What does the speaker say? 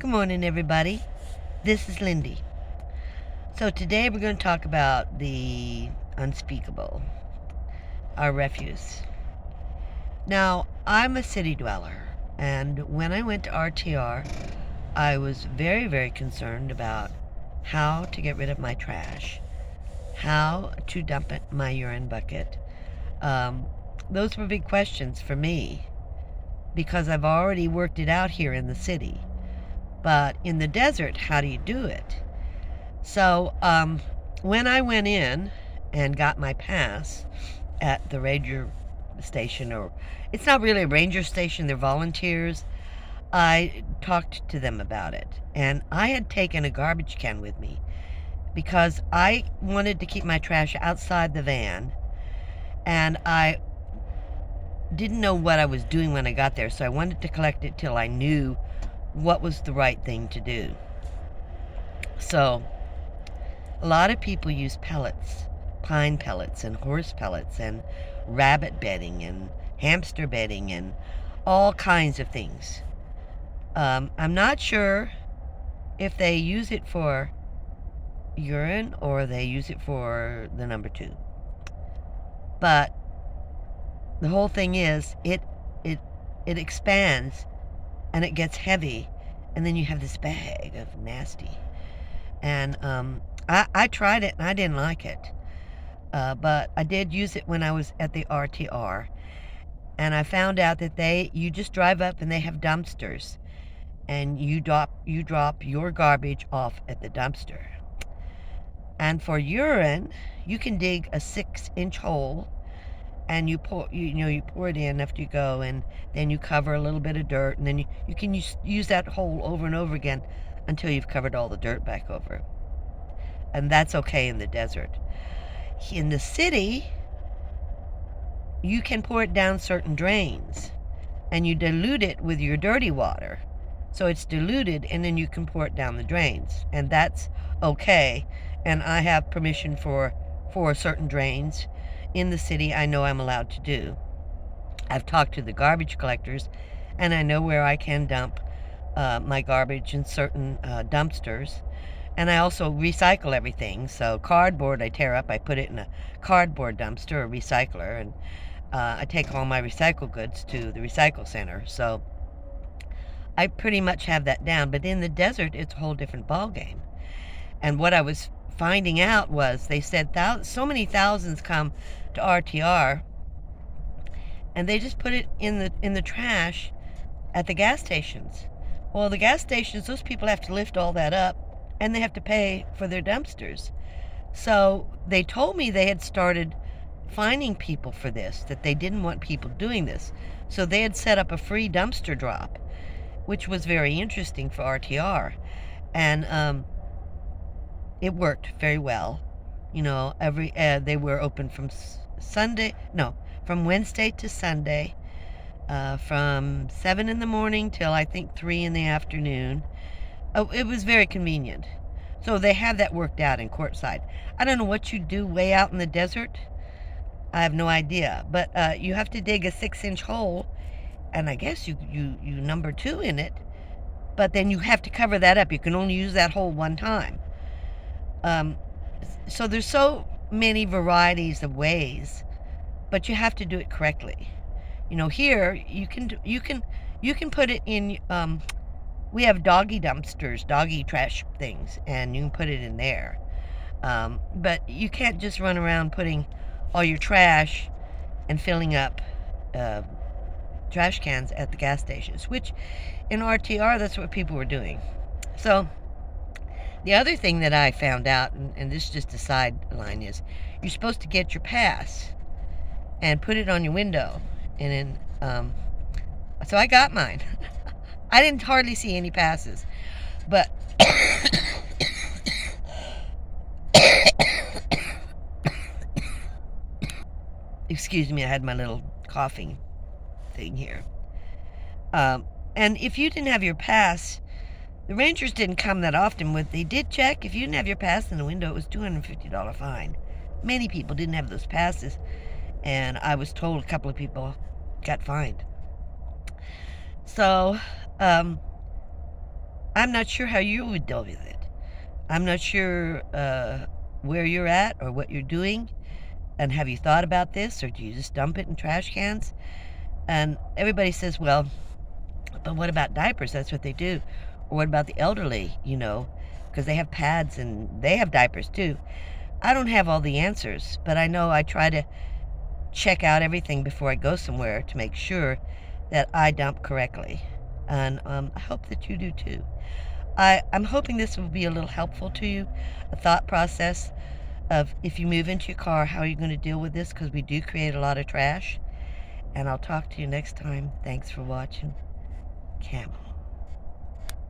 Good morning, everybody. This is Lindy. So, today we're going to talk about the unspeakable, our refuse. Now, I'm a city dweller, and when I went to RTR, I was very, very concerned about how to get rid of my trash, how to dump it in my urine bucket. Those were big questions for me because I've already worked it out here in the city. But in the desert, how do you do it? So, when I went in and got my pass at the ranger station, or it's not really a ranger station, they're volunteers, I talked to them about it. And I had taken a garbage can with me because I wanted to keep my trash outside the van, and I didn't know what I was doing when I got there, so I wanted to collect it till I knew what was the right thing to do. So, a lot of people use pellets, pine pellets and horse pellets and rabbit bedding and hamster bedding and all kinds of things. I'm not sure if they use it for urine or they use it for the number two. But the whole thing is it it expands and it gets heavy, and then you have this bag of nasty. And I tried it and I didn't like it. But I did use it when I was at the RTR, and I found out that you just drive up and they have dumpsters, and you drop your garbage off at the dumpster. And for urine, you can dig a 6-inch hole, and you pour it in after you go, and then you cover a little bit of dirt, and then you can use that hole over and over again until you've covered all the dirt back over. And that's okay in the desert. In the city, you can pour it down certain drains, and you dilute it with your dirty water. So it's diluted, and then you can pour it down the drains, and that's okay. And I have permission for certain drains in the city. I know I'm allowed to do. I've talked to the garbage collectors, and I know where I can dump my garbage in certain dumpsters. And I also recycle everything. So cardboard I tear up, I put it in a cardboard dumpster, a recycler, and I take all my recycle goods to the recycle center. So I pretty much have that down. But in the desert, it's a whole different ballgame. And what I was finding out was they said so many thousands come to RTR, and they just put it in the trash at the gas stations. Well, the gas stations, those people have to lift all that up, and they have to pay for their dumpsters. So they told me they had started fining people for this, that they didn't want people doing this. So they had set up a free dumpster drop, which was very interesting for RTR. And it worked very well. They were open from from Wednesday to Sunday, from 7 in the morning till I think 3 in the afternoon. Oh, it was very convenient. So they have that worked out in Quartzsite. I don't know what you do way out in the desert. I have no idea. But you have to dig a 6-inch hole, and I guess you number 2 in it. But then you have to cover that up. You can only use that hole one time. So there's so many varieties of ways, but you have to do it correctly. Here you can put it in. We have doggy dumpsters, doggy trash things, and you can put it in there. But you can't just run around putting all your trash and filling up trash cans at the gas stations, which in RTR, that's what people were doing. So the other thing that I found out, and this is just a sideline, is you're supposed to get your pass and put it on your window. And then, so I got mine. I didn't hardly see any passes, but excuse me, I had my little coughing thing here. And if you didn't have your pass, the rangers didn't come that often. What they did check, if you didn't have your pass in the window, it was $250 fine. Many people didn't have those passes, and I was told a couple of people got fined. So, I'm not sure how you would deal with it. I'm not sure where you're at or what you're doing. And have you thought about this, or do you just dump it in trash cans? And everybody says, well, but what about diapers? That's what they do. Or what about the elderly, because they have pads and they have diapers too. I don't have all the answers, but I know I try to check out everything before I go somewhere to make sure that I dump correctly. And I hope that you do too. I'm hoping this will be a little helpful to you, a thought process of if you move into your car, how are you going to deal with this? Because we do create a lot of trash. And I'll talk to you next time. Thanks for watching. Camel.